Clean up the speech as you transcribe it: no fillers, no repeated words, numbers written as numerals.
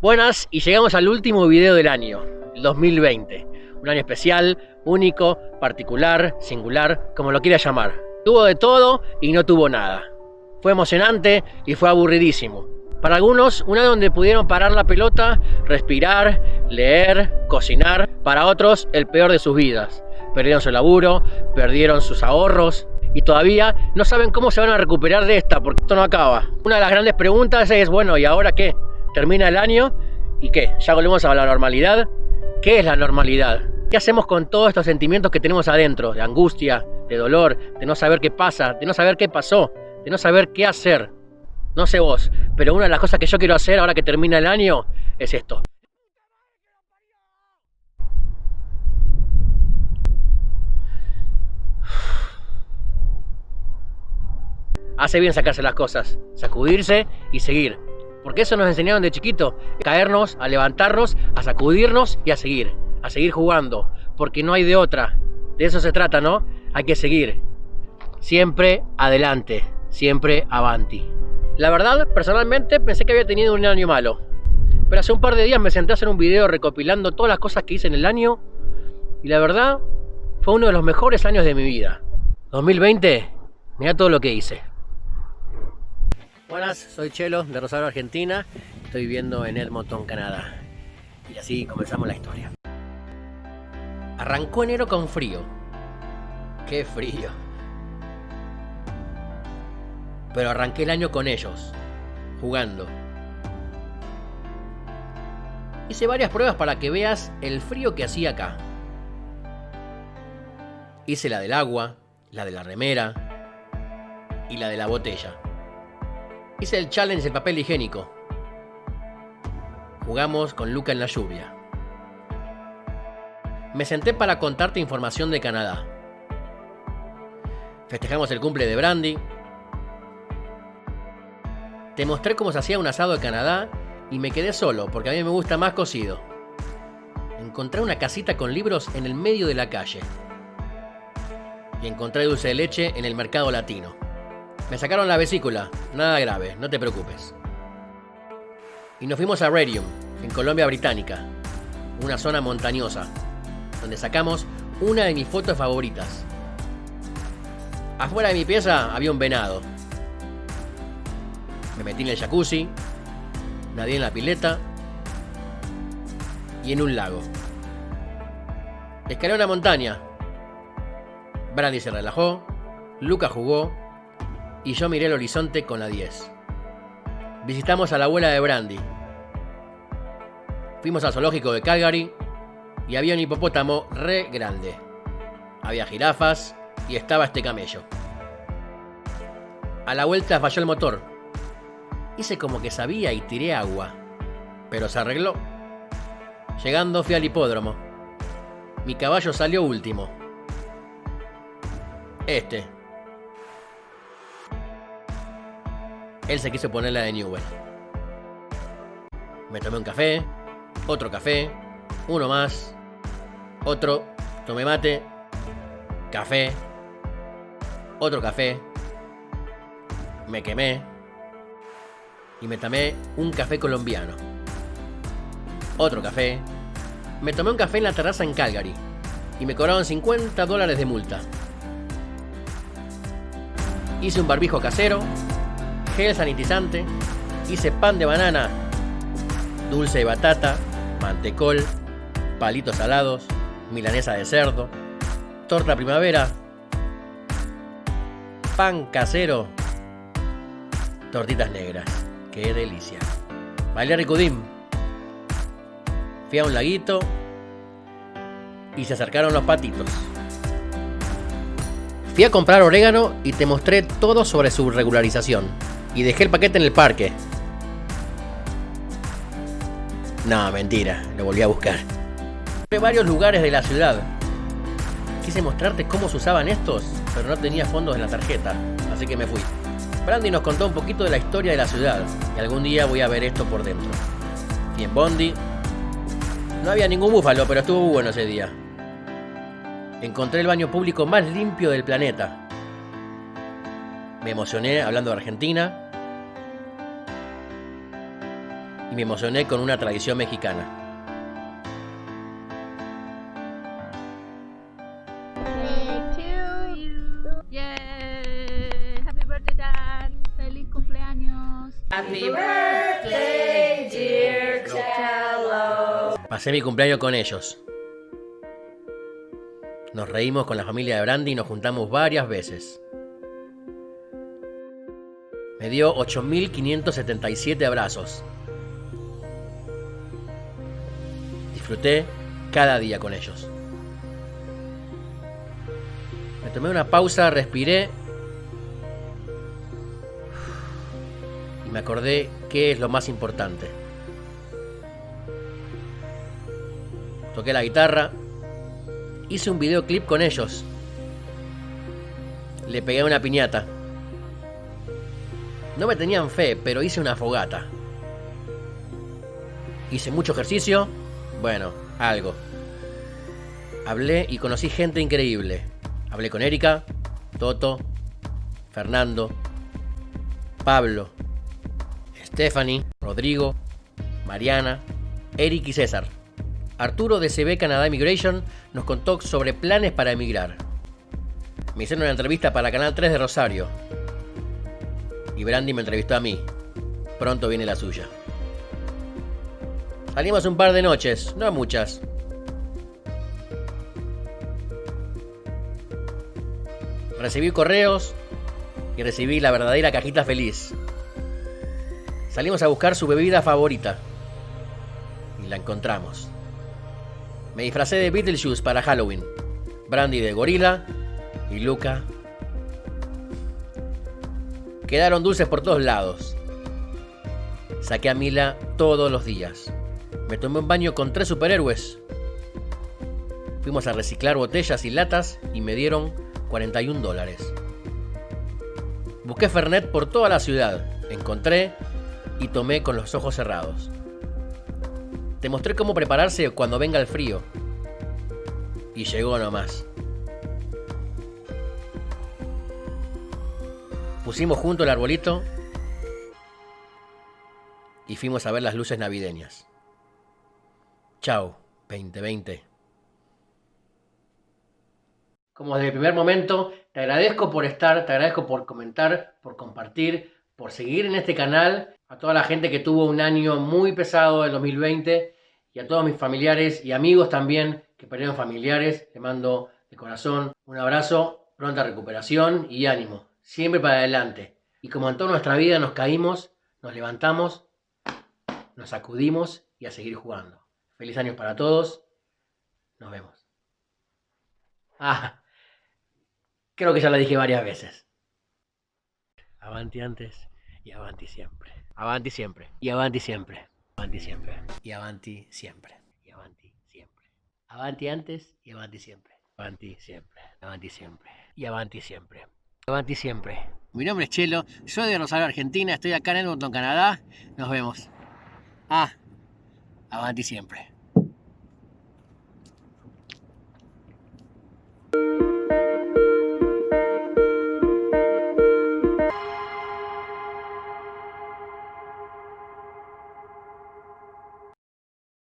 Buenas, y llegamos al último video del año, el 2020. Un año especial, único, particular, singular, como lo quieras llamar. Tuvo de todo y no tuvo nada. Fue emocionante y fue aburridísimo. Para algunos, un año donde pudieron parar la pelota, respirar, leer, cocinar. Para otros, el peor de sus vidas. Perdieron su laburo, perdieron sus ahorros y todavía no saben cómo se van a recuperar de esta, porque esto no acaba. Una de las grandes preguntas es, bueno, ¿y ahora qué? ¿Termina el año? ¿Y qué? ¿Ya volvemos a la normalidad? ¿Qué es la normalidad? ¿Qué hacemos con todos estos sentimientos que tenemos adentro? De angustia, de dolor, de no saber qué pasa, de no saber qué pasó, de no saber qué hacer. No sé vos, pero una de las cosas que yo quiero hacer ahora que termina el año es esto. Hace bien sacarse las cosas, sacudirse y seguir. Porque eso nos enseñaron de chiquito, caernos, a levantarnos, a sacudirnos y a seguir jugando, porque no hay de otra. De eso se trata, ¿no? Hay que seguir. Siempre adelante, siempre avanti. La verdad, personalmente pensé que había tenido un año malo. Pero hace un par de días me senté a hacer un video recopilando todas las cosas que hice en el año. Y la verdad, fue uno de los mejores años de mi vida. 2020, mirá todo lo que hice. Buenas, soy Chelo de Rosario, Argentina. Estoy viviendo en Edmonton, Canadá. Y así comenzamos la historia. Arrancó enero con frío. ¡Qué frío! Pero arranqué el año con ellos, jugando. Hice varias pruebas para que veas el frío que hacía acá. Hice la del agua, la de la remera y la de la botella. Hice el challenge del papel higiénico. Jugamos con Luca en la lluvia. Me senté para contarte información de Canadá. Festejamos el cumple de Brandy. Te mostré cómo se hacía un asado de Canadá y me quedé solo porque a mí me gusta más cocido. Encontré una casita con libros en el medio de la calle. Y encontré dulce de leche en el mercado latino. Me sacaron la vesícula, nada grave, no te preocupes. Y nos fuimos a Radium, en Colombia Británica, una zona montañosa, donde sacamos una de mis fotos favoritas. Afuera de mi pieza había un venado. Me metí en el jacuzzi, nadé en la pileta y en un lago. Escalé una montaña. Brandy se relajó, Luca jugó y yo miré el horizonte con la 10. Visitamos a la abuela de Brandy. Fuimos al zoológico de Calgary y había un hipopótamo re grande. Había jirafas y estaba este camello. A la vuelta falló el motor. Hice como que sabía y tiré agua, pero se arregló. Llegando fui al hipódromo. Mi caballo salió último. Él se quiso poner la de Newell. Me tomé un café, otro café, uno más, otro, tomé mate, café, otro café, me quemé y me tomé un café colombiano. Otro café, me tomé un café en la terraza en Calgary y me cobraron $50 de multa. Hice un barbijo casero, gel sanitizante, hice pan de banana, dulce de batata, mantecol, palitos salados, milanesa de cerdo, torta primavera, pan casero, tortitas negras. ¡Qué delicia! Bailé ricudín. Fui a un laguito y se acercaron los patitos. Fui a comprar orégano y te mostré todo sobre su regularización. Y dejé el paquete en el parque. No, mentira, lo volví a buscar. Fui a varios lugares de la ciudad. Quise mostrarte cómo se usaban estos, pero no tenía fondos en la tarjeta, así que me fui. Brandy nos contó un poquito de la historia de la ciudad, y algún día voy a ver esto por dentro. Fui en Bondi. No había ningún búfalo, pero estuvo bueno ese día. Encontré el baño público más limpio del planeta. Me emocioné hablando de Argentina. y me emocioné con una tradición mexicana. Happy birthday, dear Chelo. Pasé mi cumpleaños con ellos. Nos reímos con la familia de Brandy y nos juntamos varias veces. Me dio 8.577 abrazos. Disfruté cada día con ellos. Me tomé una pausa, respiré y me acordé qué es lo más importante. Toqué la guitarra, hice un videoclip con ellos, le pegué una piñata. No me tenían fe, pero hice una fogata. Hice mucho ejercicio, bueno, algo. Hablé y conocí gente increíble. Hablé con Erika, Toto, Fernando, Pablo, Stephanie, Rodrigo, Mariana, Eric y César. Arturo de CB Canadá Immigration nos contó sobre planes para emigrar. Me hicieron una entrevista para Canal 3 de Rosario. Y Brandy me entrevistó a mí. Pronto viene la suya. Salimos un par de noches, no muchas. Recibí correos y recibí la verdadera cajita feliz. Salimos a buscar su bebida favorita y la encontramos. Me disfracé de Beetlejuice para Halloween, Brandy de gorila y Luca. Quedaron dulces por todos lados. Saqué a Mila todos los días. Me tomé un baño con 3 superhéroes. Fuimos a reciclar botellas y latas y me dieron $41. Busqué Fernet por toda la ciudad. Encontré y tomé con los ojos cerrados. Te mostré cómo prepararse cuando venga el frío. Y llegó nomás. Pusimos junto el arbolito y fuimos a ver las luces navideñas. Chao, 2020. Como desde el primer momento, te agradezco por estar, te agradezco por comentar, por compartir, por seguir en este canal. A toda la gente que tuvo un año muy pesado el 2020 y a todos mis familiares y amigos también que perdieron familiares, les mando de corazón un abrazo, pronta recuperación y ánimo. Siempre para adelante. Y como en toda nuestra vida nos caímos, nos levantamos, nos sacudimos y a seguir jugando. Feliz año para todos. Nos vemos. Creo que ya lo dije varias veces. Avanti antes y avanti siempre. Avanti siempre. Y avanti siempre. Avanti siempre. Y avanti siempre. Y avanti siempre. Avanti antes y avanti siempre. Avanti siempre. Avanti siempre. Y avanti siempre. Avanti siempre. Mi nombre es Chelo, soy de Rosario, Argentina, estoy acá en Edmonton, Canadá. Nos vemos. Avanti siempre.